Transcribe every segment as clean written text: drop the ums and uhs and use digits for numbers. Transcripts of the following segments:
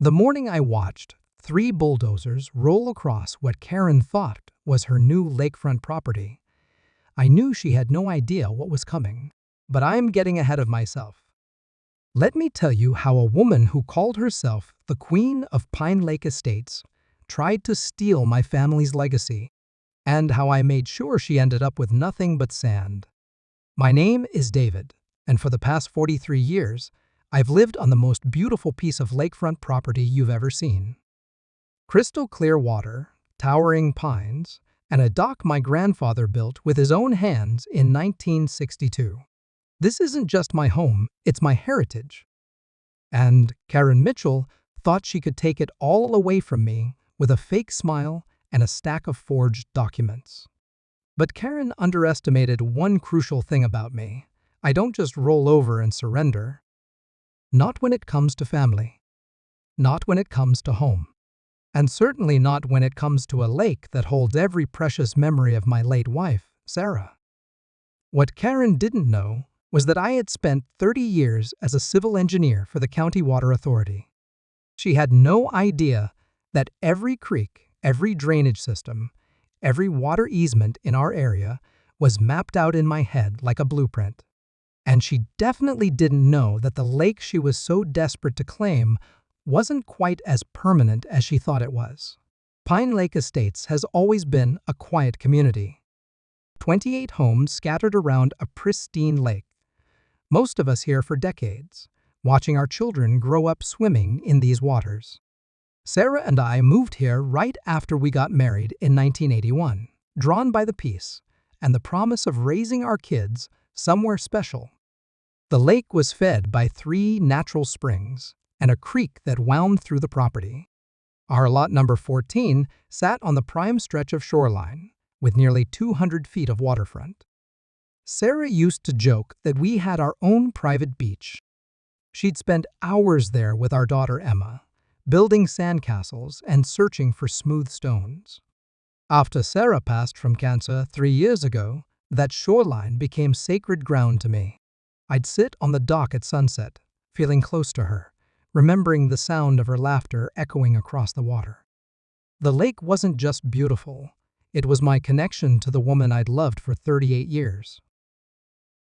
The morning I watched 3 bulldozers roll across what Karen thought was her new lakefront property, I knew she had no idea what was coming. But I'm getting ahead of myself. Let me tell you how a woman who called herself the Queen of Pine Lake Estates tried to steal my family's legacy, and how I made sure she ended up with nothing but sand. My name is David, and for the past 43 years, I've lived on the most beautiful piece of lakefront property you've ever seen. Crystal clear water, towering pines, and a dock my grandfather built with his own hands in 1962. This isn't just my home, it's my heritage. And Karen Mitchell thought she could take it all away from me with a fake smile and a stack of forged documents. But Karen underestimated one crucial thing about me. I don't just roll over and surrender. Not when it comes to family. Not when it comes to home. And certainly not when it comes to a lake that holds every precious memory of my late wife, Sarah. What Karen didn't know was that I had spent 30 years as a civil engineer for the County Water Authority. She had no idea that every creek, every drainage system, every water easement in our area was mapped out in my head like a blueprint. And she definitely didn't know that the lake she was so desperate to claim wasn't quite as permanent as she thought it was. Pine Lake Estates has always been a quiet community. 28 homes scattered around a pristine lake. Most of us here for decades, watching our children grow up swimming in these waters. Sarah and I moved here right after we got married in 1981, drawn by the peace and the promise of raising our kids somewhere special. The lake was fed by 3 natural springs and a creek that wound through the property. Our lot number 14 sat on the prime stretch of shoreline, with nearly 200 feet of waterfront. Sarah used to joke that we had our own private beach. She'd spend hours there with our daughter Emma, building sandcastles and searching for smooth stones. After Sarah passed from cancer 3 years ago, that shoreline became sacred ground to me. I'd sit on the dock at sunset, feeling close to her, remembering the sound of her laughter echoing across the water. The lake wasn't just beautiful, it was my connection to the woman I'd loved for 38 years.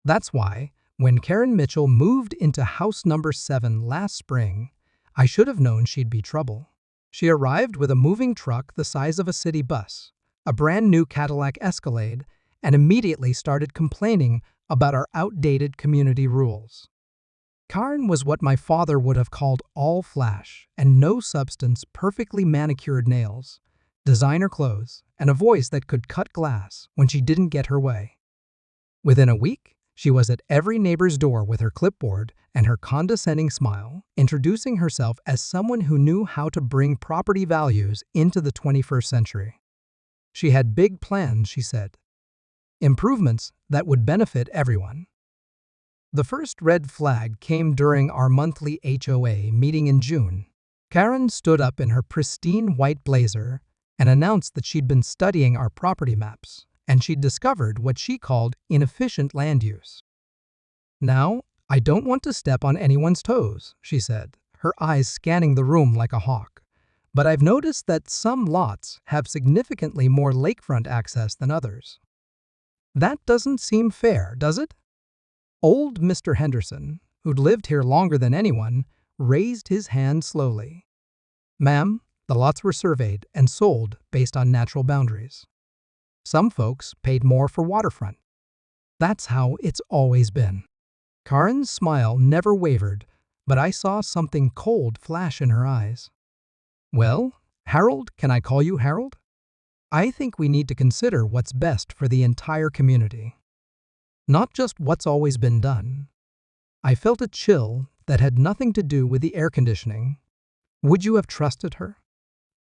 That's why, when Karen Mitchell moved into house number 7 last spring, I should have known she'd be trouble. She arrived with a moving truck the size of a city bus, a brand new Cadillac Escalade, and immediately started complaining about our outdated community rules. Karen was what my father would have called all flash and no substance, perfectly manicured nails, designer clothes, and a voice that could cut glass when she didn't get her way. Within a week, she was at every neighbor's door with her clipboard and her condescending smile, introducing herself as someone who knew how to bring property values into the 21st century. She had big plans, she said. Improvements that would benefit everyone. The first red flag came during our monthly HOA meeting in June. Karen stood up in her pristine white blazer and announced that she'd been studying our property maps, and she'd discovered what she called inefficient land use. "Now, I don't want to step on anyone's toes," she said, her eyes scanning the room like a hawk, "but I've noticed that some lots have significantly more lakefront access than others. That doesn't seem fair, does it?" Old Mr. Henderson, who'd lived here longer than anyone, raised his hand slowly. "Ma'am, the lots were surveyed and sold based on natural boundaries. Some folks paid more for waterfront. That's how it's always been." Karen's smile never wavered, but I saw something cold flash in her eyes. "Well, Harold, can I call you Harold? I think we need to consider what's best for the entire community. Not just what's always been done." I felt a chill that had nothing to do with the air conditioning. Would you have trusted her?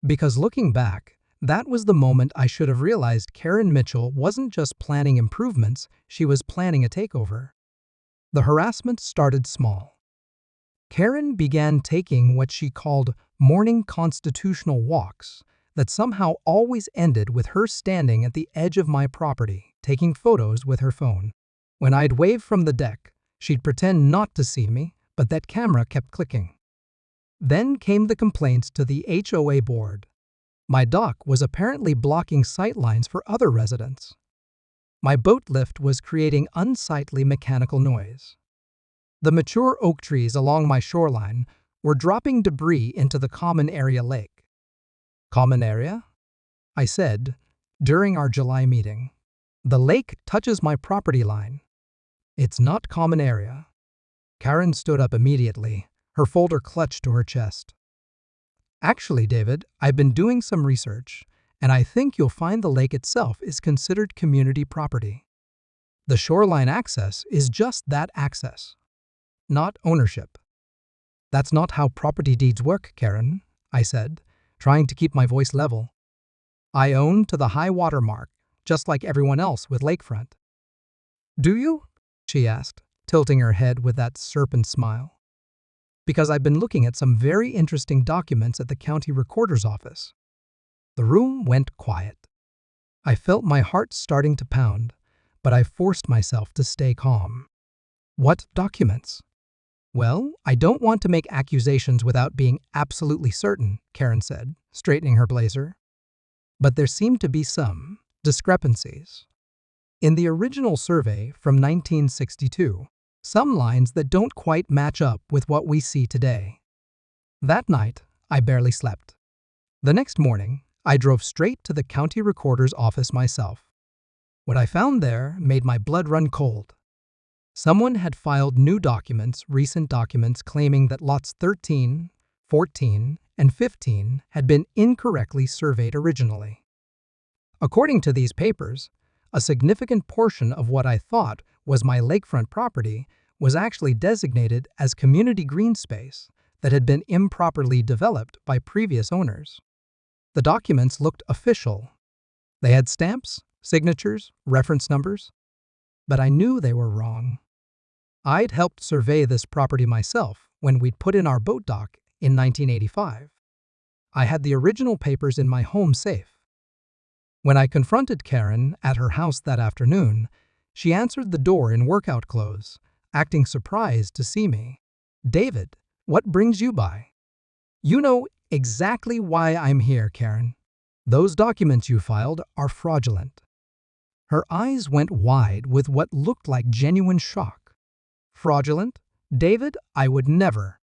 Because looking back, that was the moment I should have realized Karen Mitchell wasn't just planning improvements, she was planning a takeover. The harassment started small. Karen began taking what she called morning constitutional walks that somehow always ended with her standing at the edge of my property, taking photos with her phone. When I'd wave from the deck, she'd pretend not to see me, but that camera kept clicking. Then came the complaints to the HOA board. My dock was apparently blocking sightlines for other residents. My boat lift was creating unsightly mechanical noise. The mature oak trees along my shoreline were dropping debris into the common area lake. Common area? I said during our July meeting. The lake touches my property line. It's not common area. Karen stood up immediately, her folder clutched to her chest. Actually, David, I've been doing some research, and I think you'll find the lake itself is considered community property. The shoreline access is just that access, not ownership. That's not how property deeds work, Karen, I said, trying to keep my voice level. I own to the high water mark, just like everyone else with Lakefront. Do you? She asked, tilting her head with that serpent smile. Because I've been looking at some very interesting documents at the county recorder's office. The room went quiet. I felt my heart starting to pound, but I forced myself to stay calm. What documents? Well, I don't want to make accusations without being absolutely certain, Karen said, straightening her blazer. But there seemed to be some discrepancies. In the original survey from 1962, some lines that don't quite match up with what we see today. That night, I barely slept. The next morning, I drove straight to the county recorder's office myself. What I found there made my blood run cold. Someone had filed new documents, recent documents claiming that lots 13, 14, and 15 had been incorrectly surveyed originally. According to these papers, a significant portion of what I thought was my lakefront property was actually designated as community green space that had been improperly developed by previous owners. The documents looked official. They had stamps, signatures, reference numbers, but I knew they were wrong. I'd helped survey this property myself when we'd put in our boat dock in 1985. I had the original papers in my home safe. When I confronted Karen at her house that afternoon, she answered the door in workout clothes, acting surprised to see me. David, what brings you by? You know exactly why I'm here, Karen. Those documents you filed are fraudulent. Her eyes went wide with what looked like genuine shock. Fraudulent? David, I would never.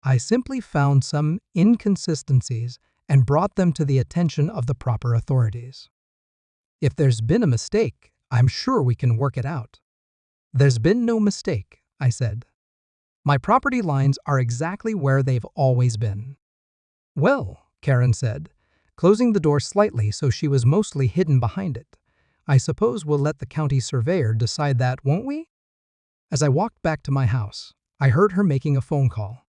I simply found some inconsistencies and brought them to the attention of the proper authorities. If there's been a mistake, I'm sure we can work it out. There's been no mistake, I said. My property lines are exactly where they've always been. Well, Karen said, closing the door slightly so she was mostly hidden behind it. I suppose we'll let the county surveyor decide that, won't we? As I walked back to my house, I heard her making a phone call.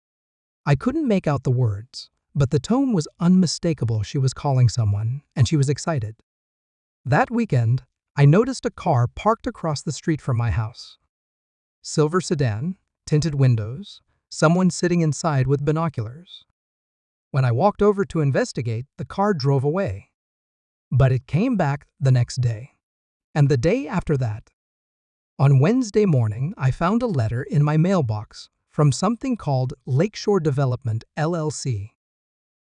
I couldn't make out the words, but the tone was unmistakable. She was calling someone, and she was excited. That weekend, I noticed a car parked across the street from my house. Silver sedan, tinted windows, someone sitting inside with binoculars. When I walked over to investigate, the car drove away. But it came back the next day, and the day after that. On Wednesday morning, I found a letter in my mailbox from something called Lakeshore Development, LLC.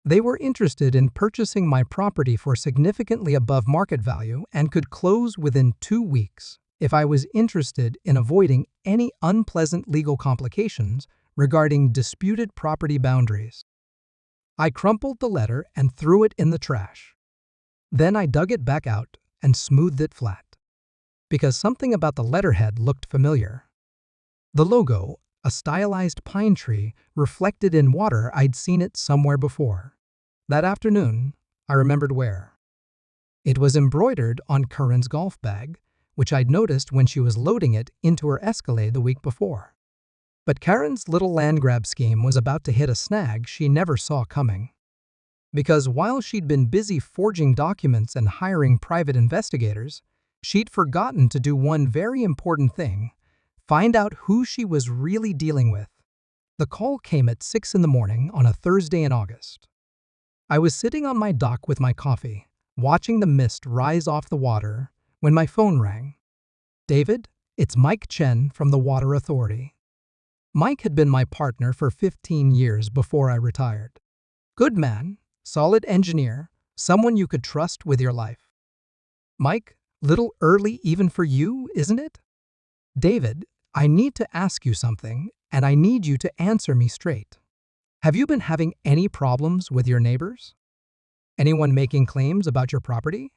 They were interested in purchasing my property for significantly above market value and could close within 2 weeks if I was interested in avoiding any unpleasant legal complications regarding disputed property boundaries. I crumpled the letter and threw it in the trash. Then I dug it back out and smoothed it flat, because something about the letterhead looked familiar. The logo, a stylized pine tree, reflected in water. I'd seen it somewhere before. That afternoon, I remembered where. It was embroidered on Karen's golf bag, which I'd noticed when she was loading it into her Escalade the week before. But Karen's little land grab scheme was about to hit a snag she never saw coming. Because while she'd been busy forging documents and hiring private investigators, she'd forgotten to do one very important thing: find out who she was really dealing with. The call came at 6 in the morning on a Thursday in August. I was sitting on my dock with my coffee, watching the mist rise off the water, when my phone rang. David, it's Mike Chen from the Water Authority. Mike had been my partner for 15 years before I retired. Good man, solid engineer, someone you could trust with your life. Mike, little early even for you, isn't it? David, I need to ask you something, and I need you to answer me straight. Have you been having any problems with your neighbors? Anyone making claims about your property?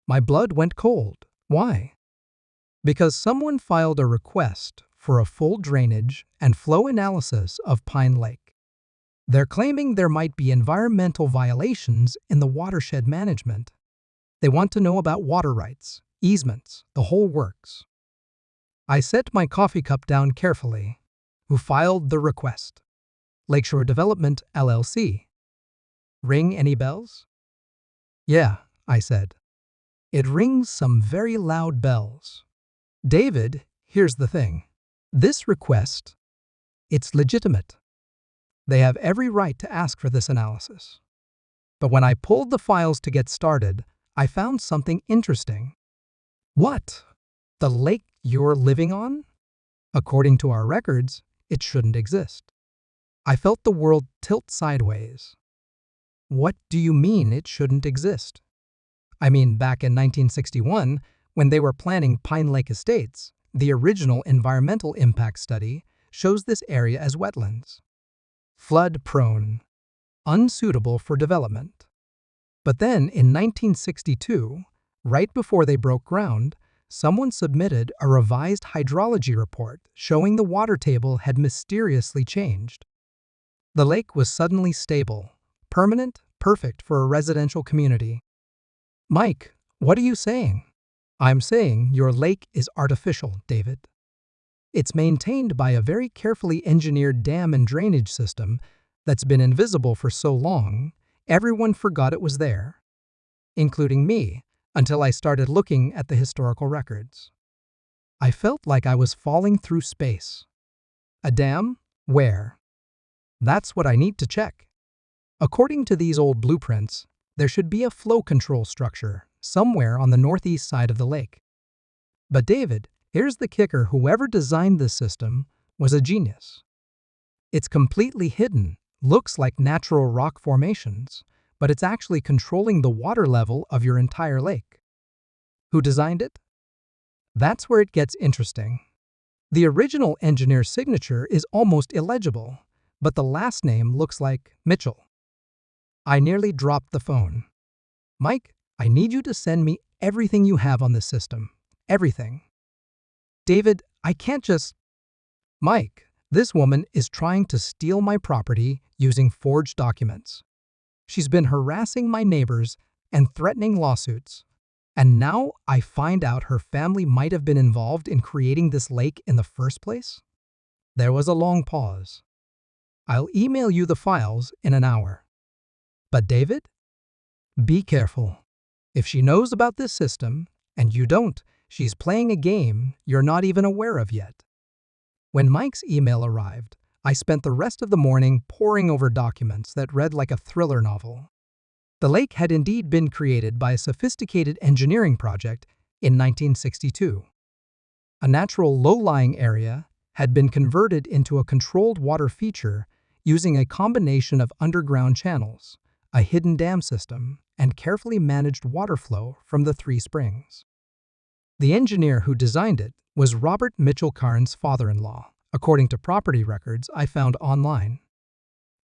My blood went cold. Why? Because someone filed a request for a full drainage and flow analysis of Pine Lake. They're claiming there might be environmental violations in the watershed management. They want to know about water rights, easements, the whole works. I set my coffee cup down carefully. Who filed the request? Lakeshore Development, LLC. Ring any bells? Yeah, I said. It rings some very loud bells. David, here's the thing. This request, it's legitimate. They have every right to ask for this analysis. But when I pulled the files to get started, I found something interesting. What? The lake you're living on? According to our records, it shouldn't exist. I felt the world tilt sideways. What do you mean it shouldn't exist? I mean, back in 1961, when they were planning Pine Lake Estates, the original environmental impact study shows this area as wetlands. Flood-prone, unsuitable for development. But then in 1962, right before they broke ground, someone submitted a revised hydrology report showing the water table had mysteriously changed. The lake was suddenly stable, permanent, perfect for a residential community. Mike, what are you saying? I'm saying your lake is artificial, David. It's maintained by a very carefully engineered dam and drainage system that's been invisible for so long, everyone forgot it was there, including me, until I started looking at the historical records. I felt like I was falling through space. A dam? Where? That's what I need to check. According to these old blueprints, there should be a flow control structure somewhere on the northeast side of the lake. But David, here's the kicker, whoever designed this system was a genius. It's completely hidden, looks like natural rock formations, but it's actually controlling the water level of your entire lake. Who designed it? That's where it gets interesting. The original engineer's signature is almost illegible, but the last name looks like Mitchell. I nearly dropped the phone. Mike, I need you to send me everything you have on this system. Everything. David, I can't just... Mike, this woman is trying to steal my property using forged documents. She's been harassing my neighbors and threatening lawsuits. And now I find out her family might have been involved in creating this lake in the first place? There was a long pause. I'll email you the files in an hour. But David, be careful. If she knows about this system, and you don't, she's playing a game you're not even aware of yet. When Mike's email arrived, I spent the rest of the morning poring over documents that read like a thriller novel. The lake had indeed been created by a sophisticated engineering project in 1962. A natural low-lying area had been converted into a controlled water feature using a combination of underground channels, a hidden dam system, and carefully managed water flow from the three springs. The engineer who designed it was Robert Mitchell Karen's father-in-law, according to property records I found online.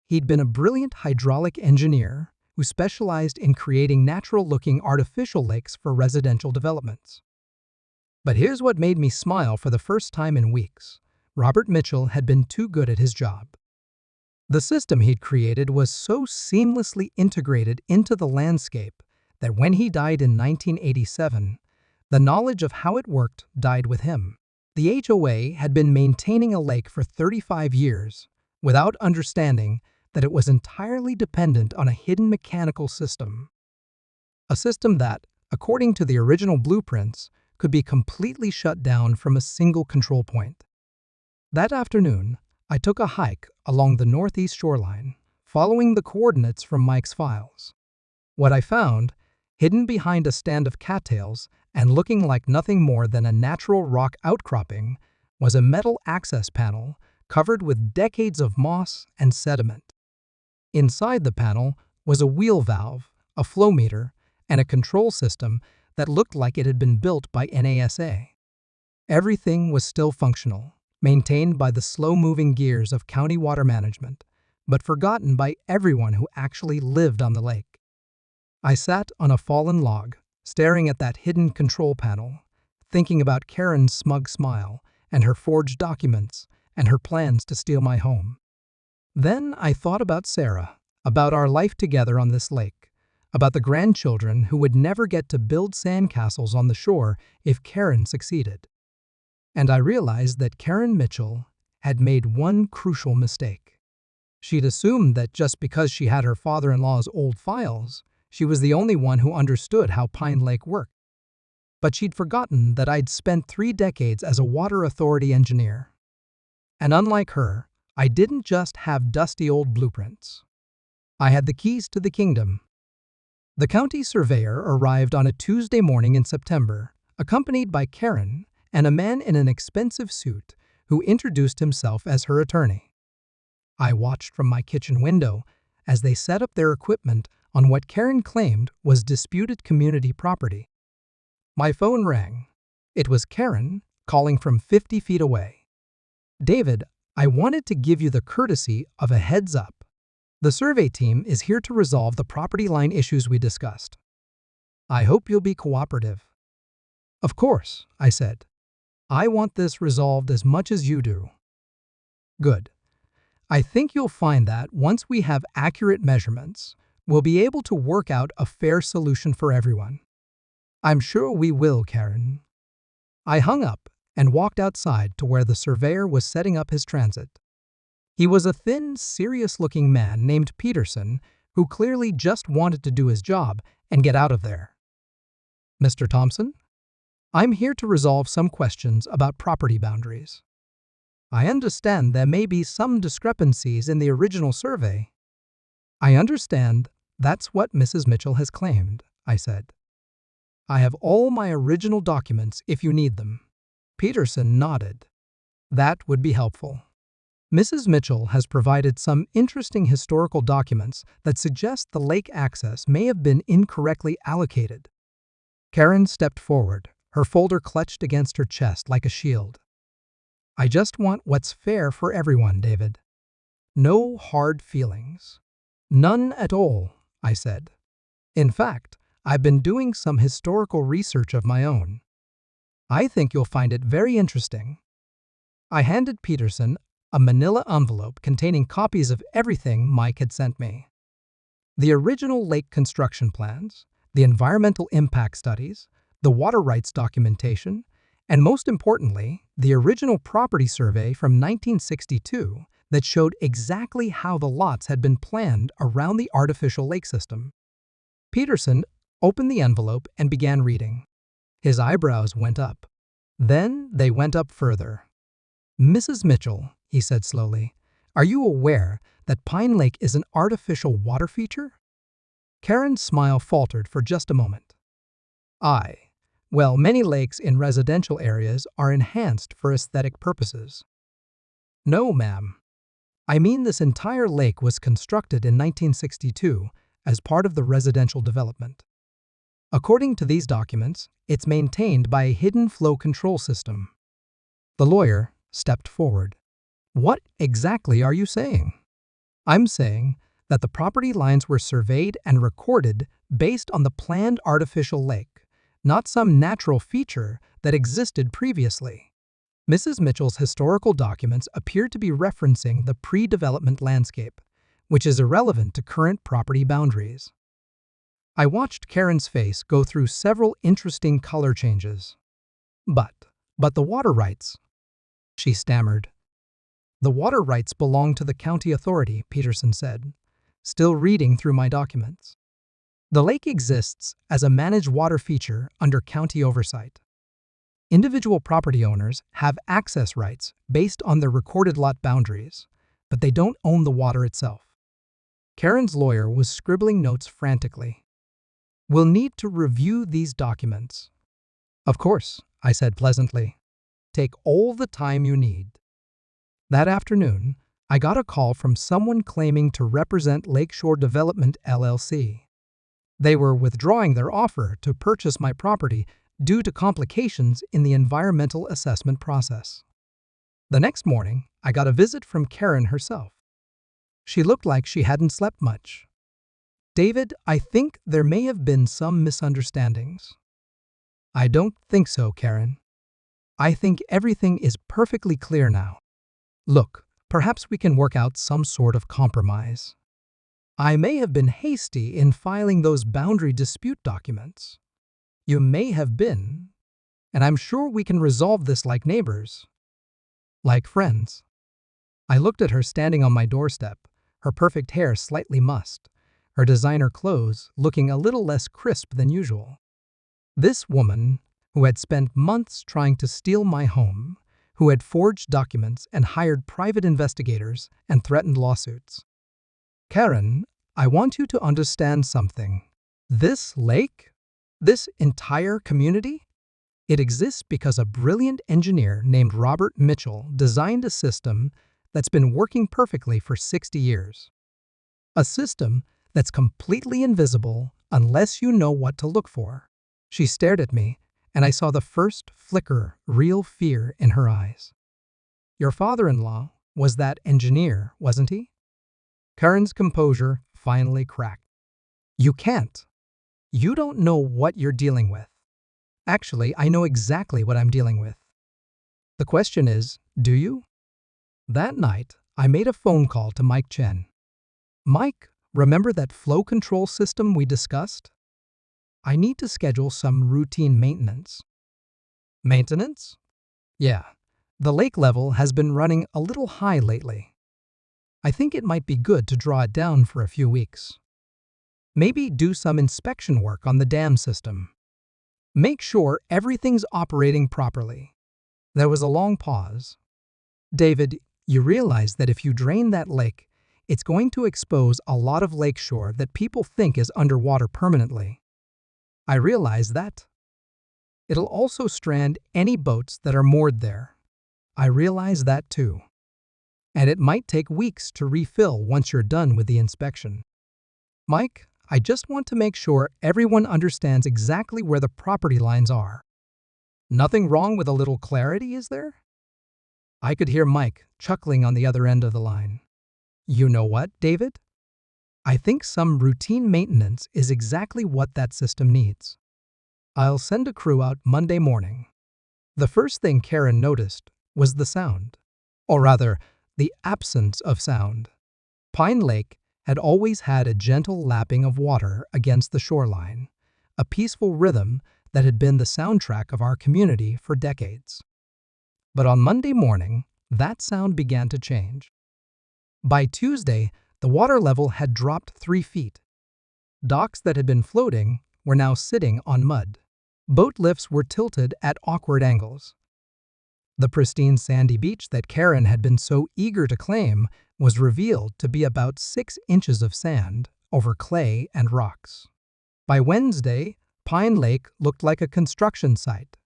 He'd been a brilliant hydraulic engineer who specialized in creating natural-looking artificial lakes for residential developments. But here's what made me smile for the first time in weeks. Robert Mitchell had been too good at his job. The system he'd created was so seamlessly integrated into the landscape that when he died in 1987, the knowledge of how it worked died with him. The HOA had been maintaining a lake for 35 years without understanding that it was entirely dependent on a hidden mechanical system. A system that, according to the original blueprints, could be completely shut down from a single control point. That afternoon, I took a hike along the northeast shoreline, following the coordinates from Mike's files. What I found, hidden behind a stand of cattails and looking like nothing more than a natural rock outcropping, was a metal access panel covered with decades of moss and sediment. Inside the panel was a wheel valve, a flow meter, and a control system that looked like it had been built by NASA. Everything was still functional, maintained by the slow-moving gears of county water management, but forgotten by everyone who actually lived on the lake. I sat on a fallen log, staring at that hidden control panel, thinking about Karen's smug smile and her forged documents and her plans to steal my home. Then I thought about Sarah, about our life together on this lake, about the grandchildren who would never get to build sandcastles on the shore if Karen succeeded. And I realized that Karen Mitchell had made one crucial mistake. She'd assumed that just because she had her father-in-law's old files, she was the only one who understood how Pine Lake worked. But she'd forgotten that I'd spent 3 decades as a water authority engineer. And unlike her, I didn't just have dusty old blueprints. I had the keys to the kingdom. The county surveyor arrived on a Tuesday morning in September, accompanied by Karen and a man in an expensive suit who introduced himself as her attorney. I watched from my kitchen window as they set up their equipment on what Karen claimed was disputed community property. My phone rang. It was Karen calling from 50 feet away. "David, I wanted to give you the courtesy of a heads up. The survey team is here to resolve the property line issues we discussed. I hope you'll be cooperative." "Of course," I said. "I want this resolved as much as you do." "Good. I think you'll find that once we have accurate measurements, we'll be able to work out a fair solution for everyone." "I'm sure we will, Karen." I hung up and walked outside to where the surveyor was setting up his transit. He was a thin, serious-looking man named Peterson who clearly just wanted to do his job and get out of there. "Mr. Thompson? I'm here to resolve some questions about property boundaries. I understand there may be some discrepancies in the original survey." "I understand that's what Mrs. Mitchell has claimed," I said. "I have all my original documents if you need them." Peterson nodded. "That would be helpful. Mrs. Mitchell has provided some interesting historical documents that suggest the lake access may have been incorrectly allocated." Karen stepped forward, her folder clutched against her chest like a shield. "I just want what's fair for everyone, David. No hard feelings." "None at all," I said. "In fact, I've been doing some historical research of my own. I think you'll find it very interesting." I handed Peterson a manila envelope containing copies of everything Mike had sent me. The original lake construction plans, the environmental impact studies, the water rights documentation, and most importantly, the original property survey from 1962 that showed exactly how the lots had been planned around the artificial lake system. Peterson opened the envelope and began reading. His eyebrows went up. Then they went up further. "Mrs. Mitchell," he said slowly, "are you aware that Pine Lake is an artificial water feature?" Karen's smile faltered for just a moment. Well, many lakes in residential areas are enhanced for aesthetic purposes." "No, ma'am. I mean this entire lake was constructed in 1962 as part of the residential development. According to these documents, it's maintained by a hidden flow control system." The lawyer stepped forward. "What exactly are you saying?" "I'm saying that the property lines were surveyed and recorded based on the planned artificial lake, not some natural feature that existed previously." Mrs. Mitchell's historical documents appear to be referencing the pre-development landscape, which is irrelevant to current property boundaries. I watched Karen's face go through several interesting color changes. But the water rights," she stammered. "The water rights belong to the county authority," Peterson said, still reading through my documents. "The lake exists as a managed water feature under county oversight. Individual property owners have access rights based on their recorded lot boundaries, but they don't own the water itself." Karen's lawyer was scribbling notes frantically. "We'll need to review these documents." "Of course," I said pleasantly. "Take all the time you need." That afternoon, I got a call from someone claiming to represent Lakeshore Development LLC. They were withdrawing their offer to purchase my property due to complications in the environmental assessment process. The next morning, I got a visit from Karen herself. She looked like she hadn't slept much. "David, I think there may have been some misunderstandings." "I don't think so, Karen. I think everything is perfectly clear now. Look, perhaps we can work out some sort of compromise. I may have been hasty in filing those boundary dispute documents. You may have been, and I'm sure we can resolve this like neighbors, like friends." I looked at her standing on my doorstep, her perfect hair slightly mussed, her designer clothes looking a little less crisp than usual. This woman, who had spent months trying to steal my home, who had forged documents and hired private investigators and threatened lawsuits. "Karen, I want you to understand something. This lake, this entire community, it exists because a brilliant engineer named Robert Mitchell designed a system that's been working perfectly for 60 years. A system that's completely invisible unless you know what to look for." She stared at me, and I saw the first flicker real fear in her eyes. "Your father-in-law was that engineer, wasn't he?" Karen's composure finally cracked. "You can't. You don't know what you're dealing with." "Actually, I know exactly what I'm dealing with." "The question is, do you?" That night, I made a phone call to Mike Chen. "Mike, remember that flow control system we discussed? I need to schedule some routine maintenance." "Maintenance?" "Yeah. The lake level has been running a little high lately. I think it might be good to draw it down for a few weeks. Maybe do some inspection work on the dam system. Make sure everything's operating properly." There was a long pause. "David, you realize that if you drain that lake, it's going to expose a lot of lakeshore that people think is underwater permanently." "I realize that." "It'll also strand any boats that are moored there." "I realize that too. And it might take weeks to refill once you're done with the inspection." "Mike, I just want to make sure everyone understands exactly where the property lines are. Nothing wrong with a little clarity, is there?" I could hear Mike chuckling on the other end of the line. "You know what, David? I think some routine maintenance is exactly what that system needs. I'll send a crew out Monday morning." The first thing Karen noticed was the sound, or rather, the absence of sound. Pine Lake had always had a gentle lapping of water against the shoreline, a peaceful rhythm that had been the soundtrack of our community for decades. But on Monday morning, that sound began to change. By Tuesday, the water level had dropped 3 feet. Docks that had been floating were now sitting on mud. Boat lifts were tilted at awkward angles. The pristine sandy beach that Karen had been so eager to claim was revealed to be about 6 inches of sand over clay and rocks. By Wednesday, Pine Lake looked like a construction site.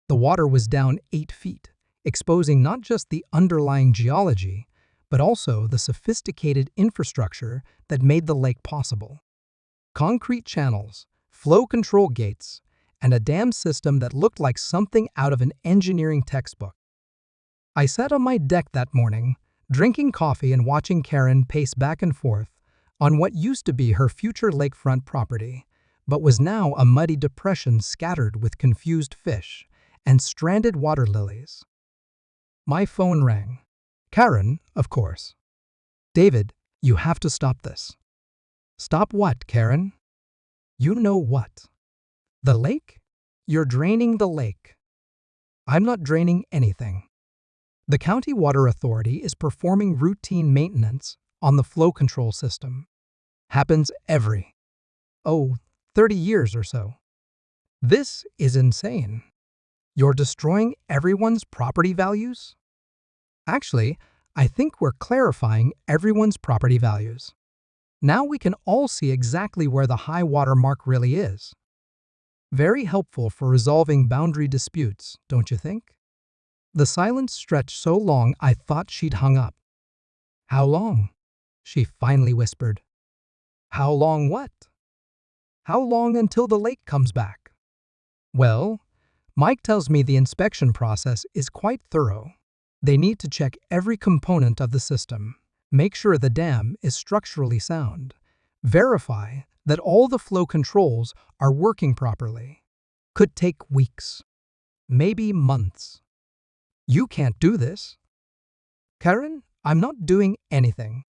The water was down 8 feet, exposing not just the underlying geology, but also the sophisticated infrastructure that made the lake possible. Concrete channels, flow control gates, and a dam system that looked like something out of an engineering textbook. I sat on my deck that morning, drinking coffee and watching Karen pace back and forth on what used to be her future lakefront property, but was now a muddy depression scattered with confused fish and stranded water lilies. My phone rang. Karen, of course. "David, you have to stop this." "Stop what, Karen?" "You know what." "The lake? You're draining the lake." "I'm not draining anything. The County Water Authority is performing routine maintenance on the flow control system. Happens every, 30 years or so. This is insane. You're destroying everyone's property values?" "Actually, I think we're clarifying everyone's property values. Now we can all see exactly where the high water mark really is. Very helpful for resolving boundary disputes, don't you think?" The silence stretched so long I thought she'd hung up. "How long?" she finally whispered. "How long what?" "How long until the lake comes back?" "Well, Mike tells me the inspection process is quite thorough. They need to check every component of the system, make sure the dam is structurally sound, verify that all the flow controls are working properly. Could take weeks, maybe months. You can't do this." "Karen, I'm not doing anything.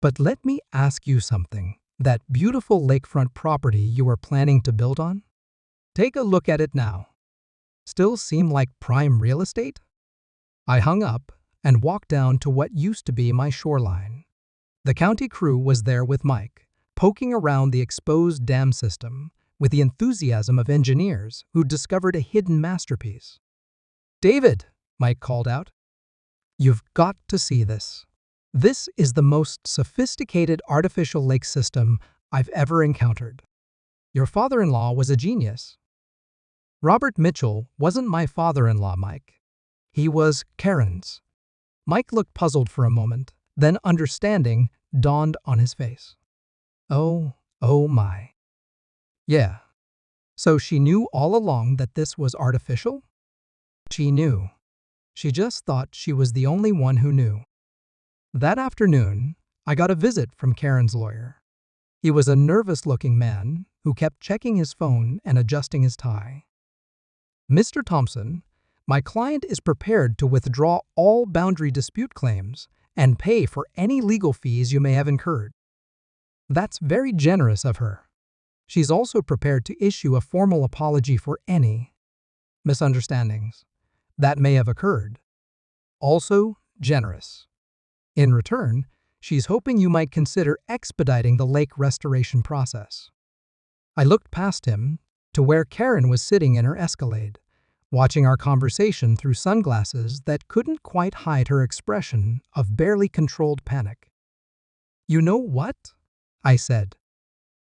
But let me ask you something. That beautiful lakefront property you are planning to build on? Take a look at it now. Still seem like prime real estate?" I hung up and walked down to what used to be my shoreline. The county crew was there with Mike, poking around the exposed dam system with the enthusiasm of engineers who discovered a hidden masterpiece. "David," Mike called out, "you've got to see this. This is the most sophisticated artificial lake system I've ever encountered. Your father-in-law was a genius." "Robert Mitchell wasn't my father-in-law, Mike. He was Karen's." Mike looked puzzled for a moment, then understanding dawned on his face. Oh my. Yeah. So she knew all along that this was artificial? She knew. She just thought she was the only one who knew. That afternoon, I got a visit from Karen's lawyer. He was a nervous-looking man who kept checking his phone and adjusting his tie. "Mr. Thompson, my client is prepared to withdraw all boundary dispute claims and pay for any legal fees you may have incurred." That's very generous of her. She's also prepared to issue a formal apology for any misunderstandings that may have occurred. Also generous. In return, she's hoping you might consider expediting the lake restoration process. I looked past him to where Karen was sitting in her Escalade, watching our conversation through sunglasses that couldn't quite hide her expression of barely controlled panic. "You know what?" I said.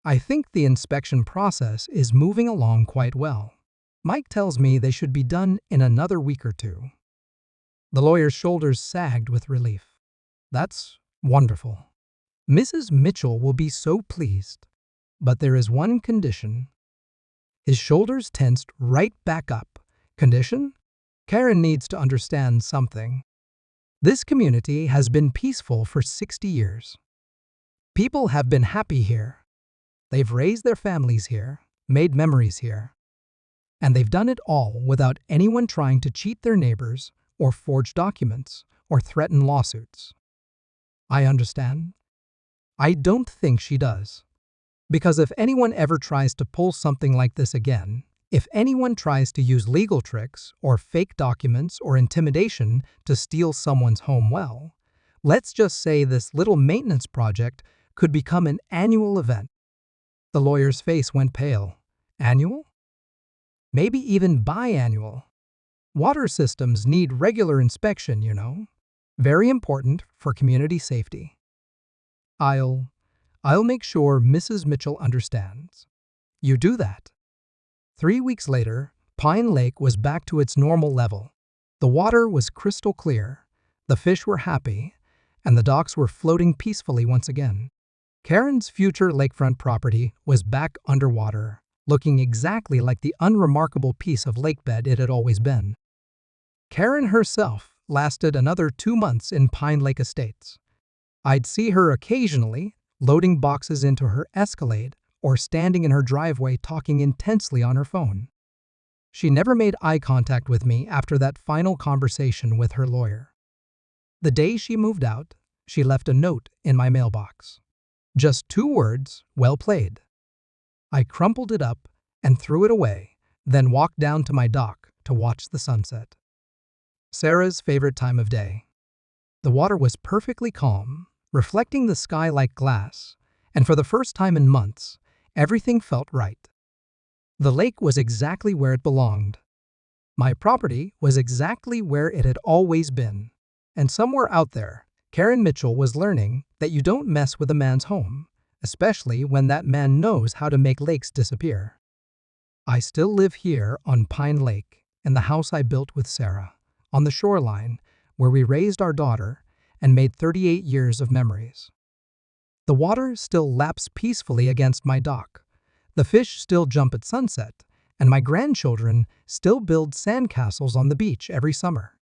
"I think the inspection process is moving along quite well. Mike tells me they should be done in another week or two." The lawyer's shoulders sagged with relief. "That's wonderful. Mrs. Mitchell will be so pleased. But there is one condition." His shoulders tensed right back up. "Condition?" "Karen needs to understand something. This community has been peaceful for 60 years. People have been happy here. They've raised their families here, made memories here. And they've done it all without anyone trying to cheat their neighbors or forge documents or threaten lawsuits." I understand. I don't think she does. Because if anyone ever tries to pull something like this again, if anyone tries to use legal tricks or fake documents or intimidation to steal someone's home, well, let's just say this little maintenance project could become an annual event. The lawyer's face went pale. Annual? Maybe even biannual. Water systems need regular inspection, you know. Very important for community safety. I'll make sure Mrs. Mitchell understands." "You do that." 3 weeks later, Pine Lake was back to its normal level. The water was crystal clear, the fish were happy, and the docks were floating peacefully once again. Karen's future lakefront property was back underwater, looking exactly like the unremarkable piece of lakebed it had always been. Karen herself lasted another 2 months in Pine Lake Estates. I'd see her occasionally, loading boxes into her Escalade or standing in her driveway talking intensely on her phone. She never made eye contact with me after that final conversation with her lawyer. The day she moved out, she left a note in my mailbox. Just 2 words, "Well played." I crumpled it up and threw it away, then walked down to my dock to watch the sunset. Sarah's favorite time of day. The water was perfectly calm, reflecting the sky like glass, and for the first time in months, everything felt right. The lake was exactly where it belonged. My property was exactly where it had always been. And somewhere out there, Karen Mitchell was learning that you don't mess with a man's home, especially when that man knows how to make lakes disappear. I still live here on Pine Lake, in the house I built with Sarah, on the shoreline, where we raised our daughter and made 38 years of memories. The water still laps peacefully against my dock. The fish still jump at sunset, and my grandchildren still build sandcastles on the beach every summer.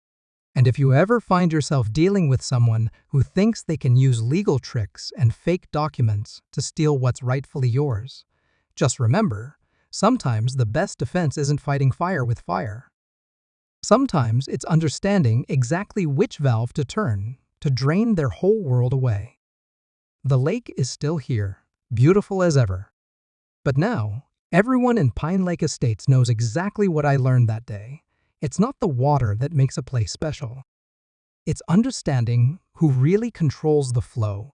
And if you ever find yourself dealing with someone who thinks they can use legal tricks and fake documents to steal what's rightfully yours, just remember, sometimes the best defense isn't fighting fire with fire. Sometimes it's understanding exactly which valve to turn to drain their whole world away. The lake is still here, beautiful as ever. But now, everyone in Pine Lake Estates knows exactly what I learned that day. It's not the water that makes a place special. It's understanding who really controls the flow.